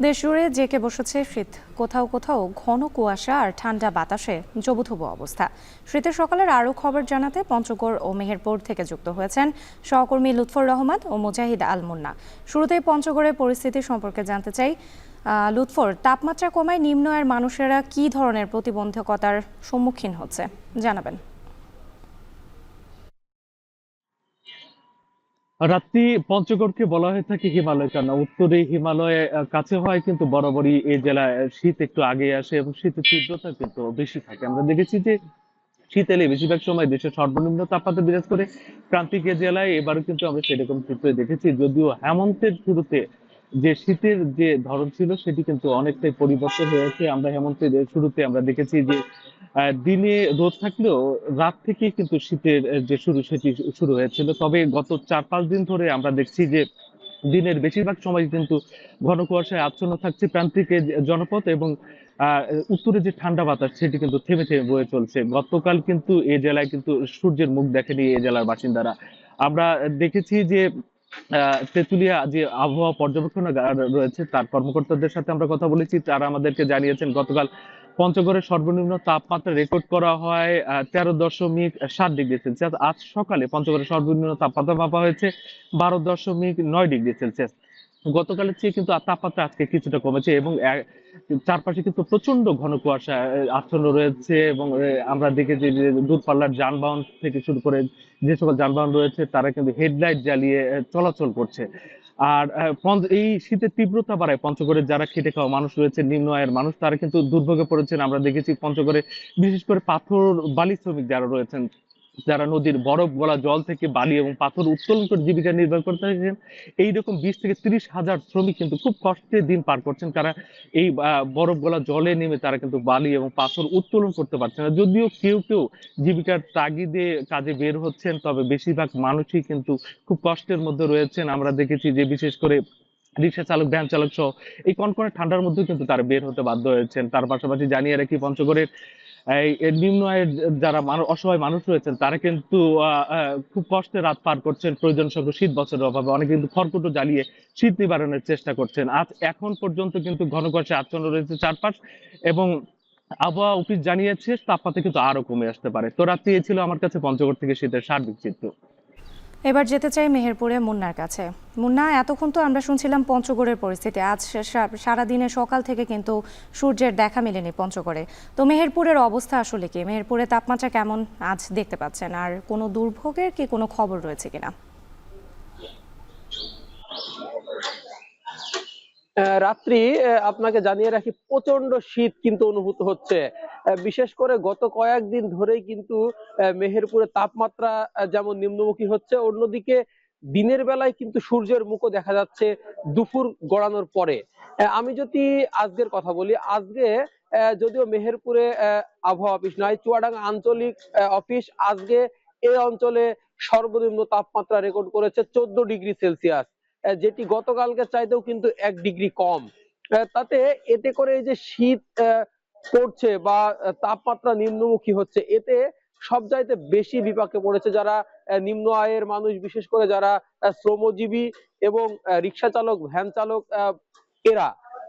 দেশজুড়ে জেঁকে বসেছে শীত। কোথাও কোথাও ঘন কুয়াশা আর ঠান্ডা বাতাসে জবুথবু অবস্থা। শীতের সকালের আরও খবর জানাতে পঞ্চগড় ও মেহেরপুর থেকে যুক্ত হয়েছেন সহকর্মী লুৎফর রহমান ও মুজাহিদ আল মুন্না। শুরুতেই পঞ্চগড়ের পরিস্থিতি সম্পর্কে জানতে চাই। লুৎফর, তাপমাত্রা কমায় নিম্ন আয়ের মানুষেরা কী ধরনের প্রতিবন্ধকতার সম্মুখীন হচ্ছে জানাবেন। রাত্রি পঞ্চগড়কে বলা হয়ে থাকে হিমালয় কেন উত্তরে হিমালয়ে কাছে হয়, কিন্তু বরাবরই এই জেলায় শীত একটু আগে আসে এবং শীতের তীব্রতা কিন্তু বেশি থাকে। আমরা দেখেছি যে শীত এলে বেশিরভাগ সময় দেশের সর্বনিম্ন তাপমাত্রা বিরাজ করে প্রান্তিক এ জেলায়। এবারও কিন্তু আমরা সেরকম চিত্র দেখেছি, যদিও হেমন্তের শুরুতে যে শীতের যে ধরন ছিল সেটি কিন্তু অনেকটাই পরিবর্তন হয়েছে। আমরা হেমন্তের শুরুতে আমরা দেখেছি যে দিনে রোদ থাকলেও রাত থেকেই কিন্তু শীতের যে শুরু সেটি শুরু হয়েছিল। তবে গত 4-5 দিন ধরে আমরা দেখছি যে দিনের বেশিরভাগ সময় কিন্তু ঘন কুয়াশায় আচ্ছন্ন থাকছে প্রান্তিক এই জনপদ, এবং আহ উত্তরে যে ঠান্ডা বাতাস সেটি কিন্তু থেমে থেমে বয়ে চলছে। গতকাল কিন্তু এই জেলায় কিন্তু সূর্যের মুখ দেখেনি এই জেলার বাসিন্দারা। আমরা দেখেছি যে তেঁতুলিয়া যে আবহাওয়া পর্যবেক্ষণাগার রয়েছে তার কর্মকর্তাদের সাথে আমরা কথা বলেছি। তারা আমাদেরকে জানিয়েছেন গতকাল পঞ্চগড়ের সর্বনিম্ন তাপমাত্রা রেকর্ড করা হয় 13.7 ডিগ্রি সেলসিয়াস। আজ সকালে পঞ্চগড়ের সর্বনিম্ন তাপমাত্রা মাপা হয়েছে 12.9 ডিগ্রি সেলসিয়াস। গতকালের চেয়ে কিন্তু তাপমাত্রা আজকে কিছুটা কমেছে, এবং চারপাশে কিন্তু প্রচন্ড ঘন কুয়াশা আচ্ছন্ন রয়েছে। এবং আমরা দেখেছি যে দূরপাল্লার যানবাহন থেকে শুরু করে যে সকল যানবাহন রয়েছে তারা কিন্তু হেডলাইট জ্বালিয়ে চলাচল করছে। আর এই শীতের তীব্রতা বাড়ায় পঞ্চগড়ের যারা খেটে খাওয়া মানুষ রয়েছে, নিম্ন আয়ের মানুষ, তারা কিন্তু দুর্ভোগে পড়েছেন। আমরা দেখেছি পঞ্চগড়ে বিশেষ করে পাথর বালি শ্রমিক যারা রয়েছেন, যারা নদীর বরফ গলা জল থেকে বালি এবং পাথর উত্তোলন করে জীবিকা নির্বাহ করতে থাকেন, এইরকম 20 থেকে 30 হাজার শ্রমিক কিন্তু খুব কষ্টে দিন পার করছেন। তারা এই বরফ গলা জলে নেমে তারা কিন্তু বালি এবং পাথর উত্তোলন করতে পারছে না। যদিও কেউ কেউ জীবিকার তাগিদে কাজে বের হচ্ছেন, তবে বেশিরভাগ মানুষই কিন্তু খুব কষ্টের মধ্যে রয়েছেন। আমরা দেখেছি যে বিশেষ করে রিক্সা চালক, ভ্যান চালক সহ এই কনকনে ঠান্ডার মধ্যেও কিন্তু তারা বের হতে বাধ্য হয়েছেন। তার পাশাপাশি জানিয়ে রাখি, পঞ্চগড়ের এই নিম্ন আয়ের যারা অসহায় মানুষ রয়েছেন তারা কিন্তু খুব কষ্টে রাত পার করছেন প্রয়োজন সংখ্যক শীত বস্ত্রের অভাবে। অনেকে কিন্তু খড়কুটো জ্বালিয়ে শীত নিবারণের চেষ্টা করছেন। আজ এখন পর্যন্ত কিন্তু ঘন কুয়াশায় আচ্ছন্ন রয়েছে চারপাশ, এবং আবহাওয়া অফিস জানিয়েছে তাপমাত্রা কিন্তু আরো কমে আসতে পারে। তো রাত্রি এই ছিল আমার কাছে পঞ্চগড় থেকে শীতের সার্বিক চিত্র। এবার যেতে চাই মেহেরপুরে মুন্নার কাছে। মুন্না, এতক্ষণ তো আমরা শুনছিলাম পঞ্চগড়ের পরিস্থিতি। আজ সারাদিনে সকাল থেকে কিন্তু সূর্যের দেখা মেলেনি পঞ্চগড়ে। তো মেহেরপুরের অবস্থা আসলে কি? মেহেরপুরে তাপমাত্রা কেমন আজ দেখতে পাচ্ছেন, আর কোনো দুর্ভোগের কি কোনো খবর রয়েছে কিনা? রাত্রি আপনাকে জানিয়ে রাখি, প্রচন্ড শীত কিন্তু অনুভূত হচ্ছে। বিশেষ করে গত কয়েকদিন ধরেই কিন্তু মেহেরপুরে তাপমাত্রা যেমন নিম্নমুখী হচ্ছে, অন্যদিকে দিনের বেলায় কিন্তু সূর্যের মুখও দেখা যাচ্ছে দুপুর গড়ানোর পরে। আমি যদি আজকের কথা বলি, আজকে যদিও মেহেরপুরে আবহাওয়া অফিস নয়, চুয়াডাঙ্গা আঞ্চলিক অফিস আজকে এই অঞ্চলে সর্বনিম্ন তাপমাত্রা রেকর্ড করেছে 14 ডিগ্রি সেলসিয়াস, যেটি গতকালকে চাইতেও কিন্তু 1 ডিগ্রি কম। তাতে এতে করে এই যে শীত পড়ছে বা তাপমাত্রা নিম্নমুখী হচ্ছে, এতে সবচাইতে বেশি বিপাকে পড়েছে যারা নিম্ন আয়ের মানুষ, বিশেষ করে যারা শ্রমজীবী এবং রিক্সা চালক, ভ্যান চালক, এরা।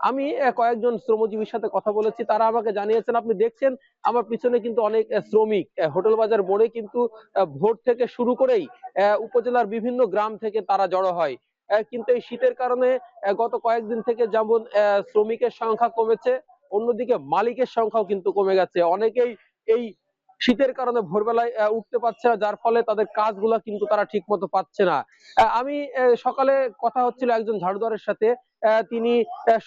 আমি কয়েকজন শ্রমজীবীর সাথে কথা বলেছি, তারা আমাকে জানিয়েছেন, আপনি দেখছেন আমার পিছনে কিন্তু অনেক শ্রমিক হোটেল বাজার মোড়ে কিন্তু ভোর থেকে শুরু করেই উপজেলার বিভিন্ন গ্রাম থেকে তারা জড়ো হয়। কিন্তু এই শীতের কারণে গত কয়েকদিন থেকে যেমন শ্রমিকের সংখ্যা কমেছে, অন্যদিকে মালিকের সংখ্যাও কিন্তু কমে গেছে। অনেকেই এই শীতের কারণে ভোরবেলায় উঠতে পারছে না, যার ফলে তাদের কাজগুলা কিন্তু তারা ঠিক মতো পাচ্ছে না। আমি সকালে কথা হচ্ছিল একজন ঝাড়ুদারের সাথে, তিনি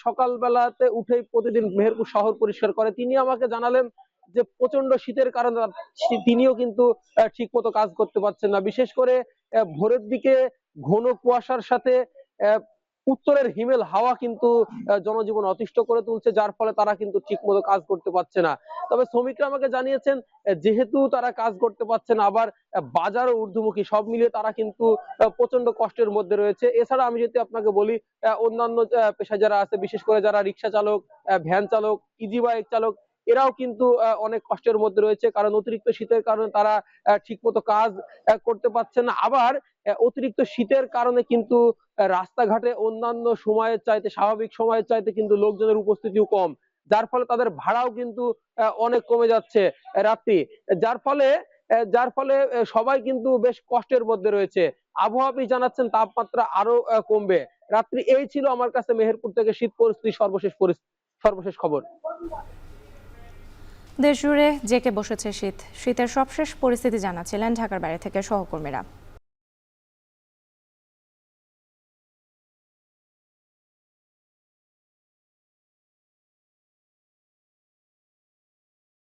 সকালবেলাতে উঠেই প্রতিদিন মেহেরপুর শহর পরিষ্কার করে। তিনি আমাকে জানালেন যে প্রচন্ড শীতের কারণে তিনিও কিন্তু ঠিক মতো কাজ করতে পারছেন না। বিশেষ করে ভোরের দিকে ঘন কুয়াশার সাথে উত্তরের হিমেল হাওয়া কিন্তু জনজীবন অতিষ্ঠ করে তুলছে, যার ফলে তারা কিন্তু ঠিক মতো কাজ করতে পারছে না। তবে শ্রমিকরা আমাকে জানিয়েছেন, যেহেতু তারা কাজ করতে পারছে না, আবার বাজারও ঊর্ধ্বমুখী, সব মিলিয়ে তারা কিন্তু প্রচন্ড কষ্টের মধ্যে রয়েছে। এছাড়া আমি যদি আপনাকে বলি, অন্যান্য পেশা যারা আছে, বিশেষ করে যারা রিক্সা চালক, ভ্যান চালক, ইজি বাইক চালক, এরাও কিন্তু অনেক কষ্টের মধ্যে রয়েছে, কারণ অতিরিক্ত শীতের কারণে তারা ঠিক মতো কাজ করতে পারছে না। আবার অতিরিক্ত শীতের কারণে কিন্তু রাস্তাঘাটে অন্যান্য সময়ের চাইতে, স্বাভাবিক সময়ের চাইতে কিন্তু লোকজনের উপস্থিতিও কম। যার ফলে তাদের ভাড়াও কিন্তু অনেক কমে যাচ্ছে রাত্রি। যার ফলে সবাই কিন্তু বেশ কষ্টের মধ্যে রয়েছে। আবহাওয়াবিদ জানাচ্ছেন তাপমাত্রা আরো কমবে। রাত্রি এই ছিল আমার কাছে মেহেরপুর থেকে শীত পরিস্থিতির সর্বশেষ খবর। দেশ জুড়ে জেঁকে বসেছে শীত। শীতের সবশেষ পরিস্থিতি জানাচ্ছিলেন ঢাকার বাইরে থেকে সহকর্মীরা।